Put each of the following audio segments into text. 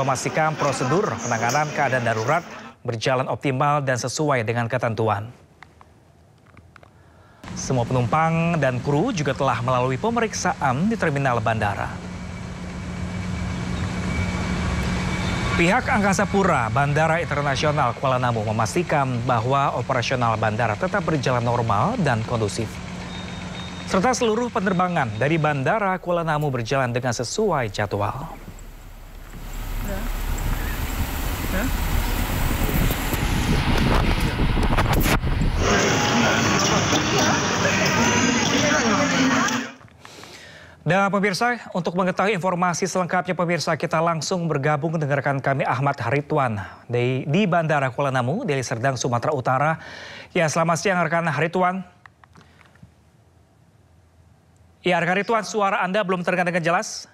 memastikan prosedur penanganan keadaan darurat berjalan optimal dan sesuai dengan ketentuan. Semua penumpang dan kru juga telah melalui pemeriksaan di terminal bandara. Pihak Angkasa Pura Bandara Internasional Kuala Namu memastikan bahwa operasional bandara tetap berjalan normal dan kondusif. Serta seluruh penerbangan dari Bandara Kuala Namu berjalan dengan sesuai jadwal. Dan pemirsa, untuk mengetahui informasi selengkapnya pemirsa, kita langsung bergabung dengan rekan kami Ahmad Haritwan di Bandara Kuala Namu, Deli Serdang, Sumatera Utara. Ya, selamat siang rekan Haritwan. Ya, rekan Haritwan, suara Anda belum terdengar dengan jelas?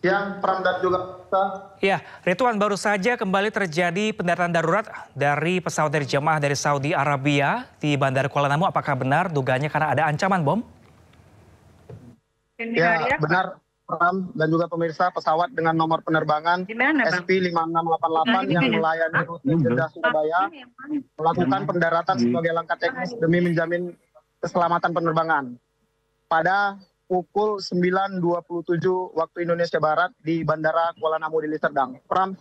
Siang, Pram dan juga Ya, Ridwan, baru saja kembali terjadi pendaratan darurat dari pesawat dari jemaah dari Saudi Arabia di Bandara Kuala Namu. Apakah benar dugaannya karena ada ancaman bom? Ya, benar, Pram dan juga pemirsa, pesawat dengan nomor penerbangan SP5688 yang melayani rute Jeddah Surabaya melakukan pendaratan sebagai langkah teknis demi menjamin keselamatan penerbangan. Pada pukul 9.27 waktu Indonesia Barat di Bandara Kuala Namu Deli Serdang. Pram.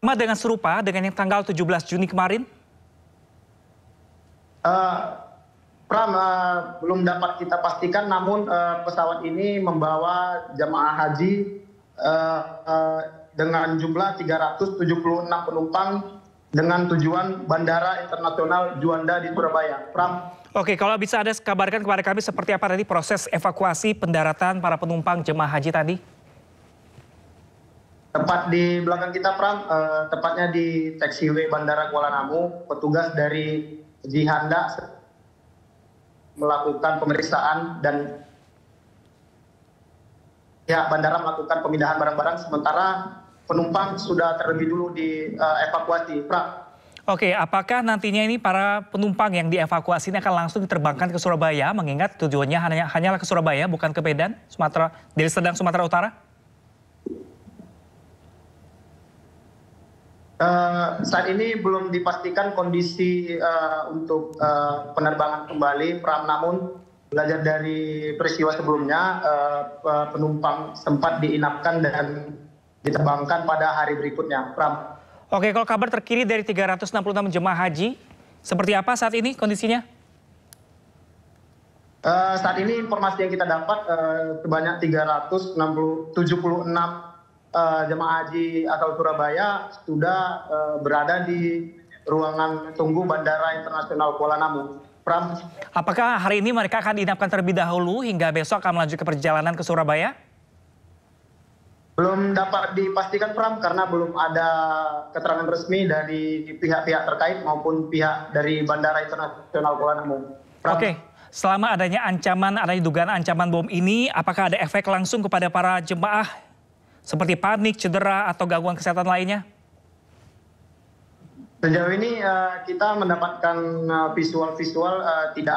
Sama dengan serupa dengan yang tanggal 17 Juni kemarin? Pram, belum dapat kita pastikan, namun pesawat ini membawa jamaah haji dengan jumlah 376 penumpang dengan tujuan Bandara Internasional Juanda di Surabaya. Pram. Oke, kalau bisa Anda kabarkan kepada kami seperti apa tadi proses evakuasi pendaratan para penumpang jemaah haji tadi? Tepat di belakang kita, Pram, tepatnya di taxiway Bandara Kuala Namu, petugas dari Jihanda melakukan pemeriksaan dan pihak bandara melakukan pemindahan barang-barang, sementara penumpang sudah terlebih dulu dievakuasi. Pram. Oke, apakah nantinya ini para penumpang yang dievakuasi ini akan langsung diterbangkan ke Surabaya, mengingat tujuannya hanyalah ke Surabaya, bukan ke Medan, Deli Serdang, Sumatera Utara? Saat ini belum dipastikan kondisi untuk penerbangan kembali, Pram. Namun belajar dari peristiwa sebelumnya, penumpang sempat diinapkan dan diterbangkan pada hari berikutnya, Pram. Oke, kalau kabar terkini dari 366 jemaah haji, seperti apa saat ini kondisinya? Saat ini informasi yang kita dapat sebanyak 376 jemaah haji asal Surabaya sudah berada di ruangan tunggu Bandara Internasional Kuala Namu. Pram. Apakah hari ini mereka akan diinapkan terlebih dahulu hingga besok akan melanjutkan perjalanan ke Surabaya? Belum dapat dipastikan, Pram, karena belum ada keterangan resmi dari pihak-pihak terkait maupun pihak dari Bandara Internasional Kuala Namu. Pram. Oke, selama adanya dugaan ancaman bom ini, apakah ada efek langsung kepada para jemaah seperti panik, cedera, atau gangguan kesehatan lainnya? Sejauh ini kita mendapatkan visual-visual tidak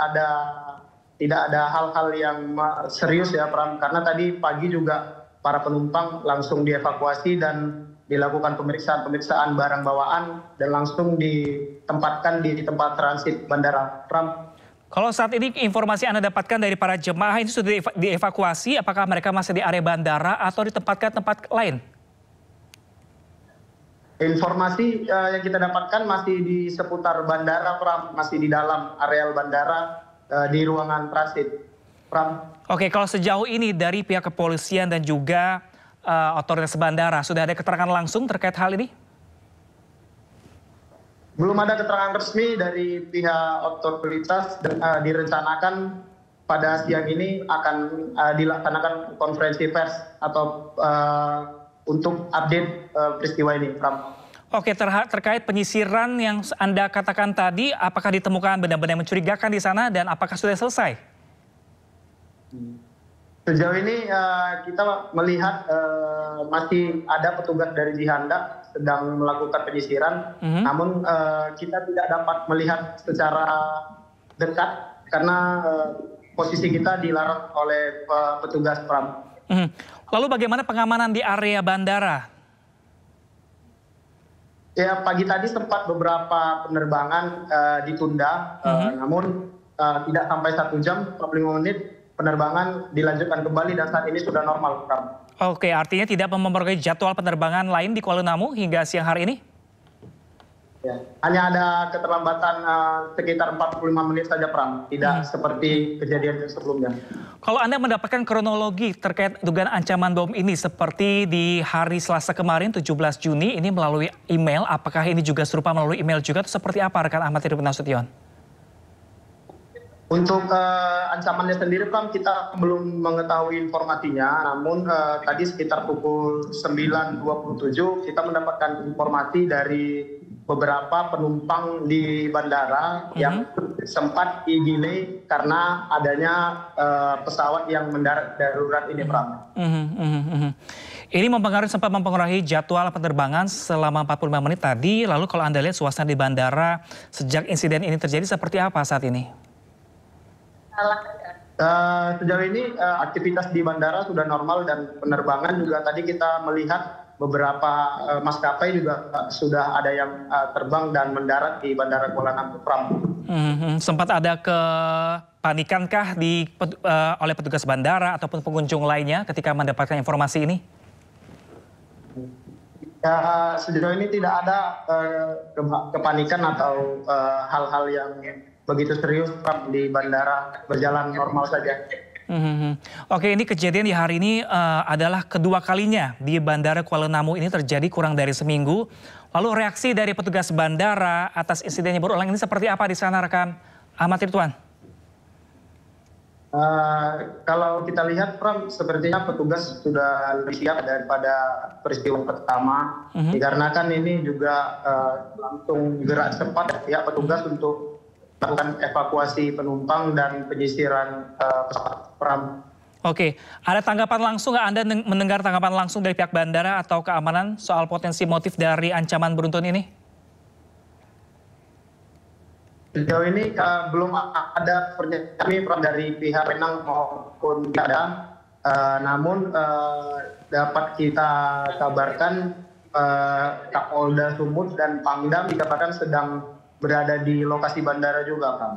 ada hal-hal yang serius ya, Pram, karena tadi pagi juga para penumpang langsung dievakuasi dan dilakukan pemeriksaan barang bawaan dan langsung ditempatkan di tempat transit bandara. Pram. Kalau saat ini informasi Anda dapatkan dari para jemaah ini sudah dievakuasi, apakah mereka masih di area bandara atau ditempatkan tempat lain? Informasi yang kita dapatkan masih di seputar bandara, Pram, masih di dalam areal bandara di ruangan transit. Pram. Oke, kalau sejauh ini dari pihak kepolisian dan juga otoritas bandara, sudah ada keterangan langsung terkait hal ini? Belum ada keterangan resmi dari pihak otoritas dan direncanakan pada siang ini akan dilaksanakan konferensi pers atau untuk update peristiwa ini, Pram. Oke, terkait penyisiran yang Anda katakan tadi, apakah ditemukan benda-benda yang mencurigakan di sana dan apakah sudah selesai? Sejauh ini kita melihat masih ada petugas dari Jihanda sedang melakukan penyisiran, namun kita tidak dapat melihat secara dekat karena posisi kita dilarang oleh petugas, Pram. Lalu bagaimana pengamanan di area bandara? Ya, pagi tadi sempat beberapa penerbangan ditunda, namun tidak sampai 1 jam, 45 menit penerbangan dilanjutkan kembali dan saat ini sudah normal. Oke, artinya tidak mempengaruhi jadwal penerbangan lain di Kuala Namu hingga siang hari ini? Ya, hanya ada keterlambatan sekitar 45 menit saja, Pram. Tidak seperti kejadian sebelumnya. Kalau Anda mendapatkan kronologi terkait dugaan ancaman bom ini seperti di hari Selasa kemarin 17 Juni ini melalui email, apakah ini juga serupa melalui email juga atau seperti apa rekan Ahmad Ridwan Nasution? Untuk ancamannya sendiri, Pram, kita belum mengetahui informasinya. Namun tadi sekitar pukul 9.27 kita mendapatkan informasi dari beberapa penumpang di bandara yang sempat delay karena adanya pesawat yang mendarat darurat ini, Pram. Ini sempat mempengaruhi jadwal penerbangan selama 45 menit tadi. Lalu kalau Anda lihat suasana di bandara sejak insiden ini terjadi seperti apa saat ini? Sejauh ini aktivitas di bandara sudah normal dan penerbangan juga tadi kita melihat beberapa maskapai juga sudah ada yang terbang dan mendarat di Bandara Kuala Namu, Pram. Sempat ada kepanikankah oleh petugas bandara ataupun pengunjung lainnya ketika mendapatkan informasi ini? Ya, sejauh ini tidak ada kepanikan atau hal-hal yang begitu serius, Pram, di bandara, berjalan normal saja. Oke, ini kejadian di hari ini adalah kedua kalinya di Bandara Kuala Namu ini terjadi kurang dari seminggu. Lalu reaksi dari petugas bandara atas insiden yang berulang ini seperti apa di sana, rekan Ahmad Ridwan? Kalau kita lihat, Pram, sepertinya petugas sudah lebih siap daripada peristiwa pertama. Dikarenakan ini juga langsung gerak cepat ya petugas untuk melakukan evakuasi penumpang dan penyisiran pesawat, Pram. Oke, ada tanggapan langsung nggak Anda mendengar tanggapan langsung dari pihak bandara atau keamanan soal potensi motif dari ancaman beruntun ini? Sejauh ini belum ada pernyataan dari pihak Penang maupun tidak ada. Namun dapat kita kabarkan Kapolda Sumut dan Pangdam dikabarkan sedang berada di lokasi bandara juga, Kang.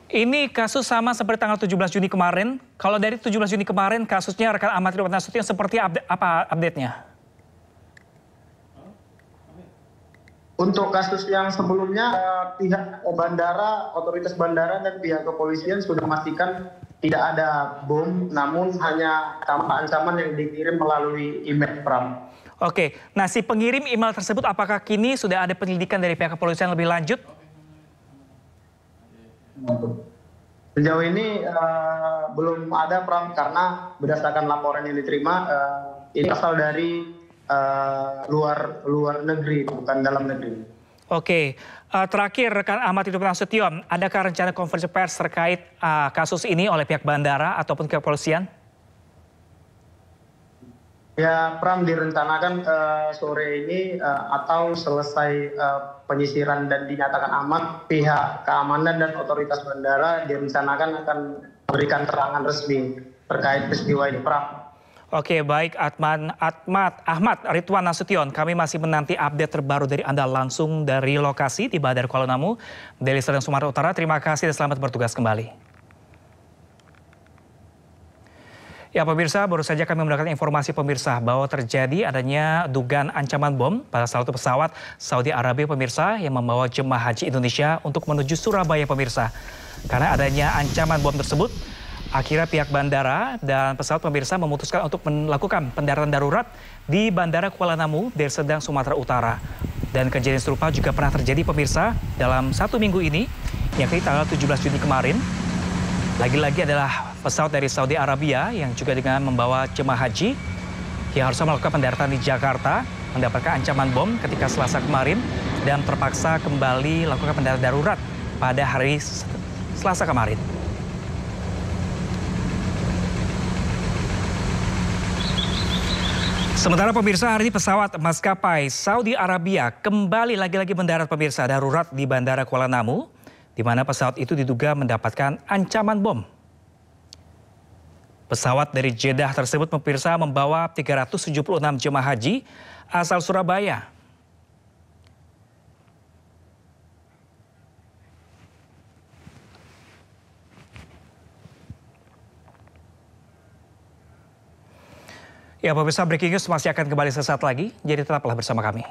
Ini kasus sama seperti tanggal 17 Juni kemarin. Kalau dari 17 Juni kemarin kasusnya rekan Ahmad Ridwan Nasution seperti apa update-nya? Untuk kasus yang sebelumnya pihak bandara, otoritas bandara dan pihak kepolisian sudah memastikan tidak ada bom, namun hanya ancaman yang dikirim melalui email, Pram. Oke, nah si pengirim email tersebut apakah kini sudah ada penyelidikan dari pihak kepolisian lebih lanjut? Sejauh ini belum ada, Pram, karena berdasarkan laporan yang diterima ini asal dari luar negeri, bukan dalam negeri. Oke, terakhir rekan Ahmad Ridwan Nasution, adakah rencana konferensi pers terkait kasus ini oleh pihak bandara ataupun pihak kepolisian? Ya, Pram, direncanakan sore ini atau selesai penyisiran dan dinyatakan aman, pihak keamanan dan otoritas bandara direncanakan akan memberikan keterangan resmi terkait peristiwa ini, Pram. Oke, baik Ahmad Ridwan Nasution, kami masih menanti update terbaru dari Anda langsung dari lokasi di Bandara Kuala Namu, Deli Serdang, Sumatera Utara. Terima kasih dan selamat bertugas kembali. Ya pemirsa, baru saja kami mendapatkan informasi pemirsa bahwa terjadi adanya dugaan ancaman bom pada salah satu pesawat Saudi Arabia pemirsa yang membawa jemaah haji Indonesia untuk menuju Surabaya pemirsa. Karena adanya ancaman bom tersebut, akhirnya pihak bandara dan pesawat pemirsa memutuskan untuk melakukan pendaratan darurat di Bandara Kuala Namu, Deli Serdang, Sumatera Utara. Dan kejadian serupa juga pernah terjadi pemirsa dalam 1 minggu ini, yakni tanggal 17 Juni kemarin. Lagi-lagi adalah pesawat dari Saudi Arabia yang juga dengan membawa jemaah haji yang harus melakukan pendaratan di Jakarta, mendapatkan ancaman bom ketika Selasa kemarin dan terpaksa kembali melakukan pendaratan darurat pada hari Selasa kemarin. Sementara pemirsa, hari ini pesawat maskapai Saudi Arabia kembali lagi-lagi mendarat pemirsa darurat di Bandara Kuala Namu, di mana pesawat itu diduga mendapatkan ancaman bom. Pesawat dari Jeddah tersebut pemirsa membawa 376 jemaah haji asal Surabaya. Ya pemirsa, breaking news masih akan kembali sesaat lagi, jadi tetaplah bersama kami.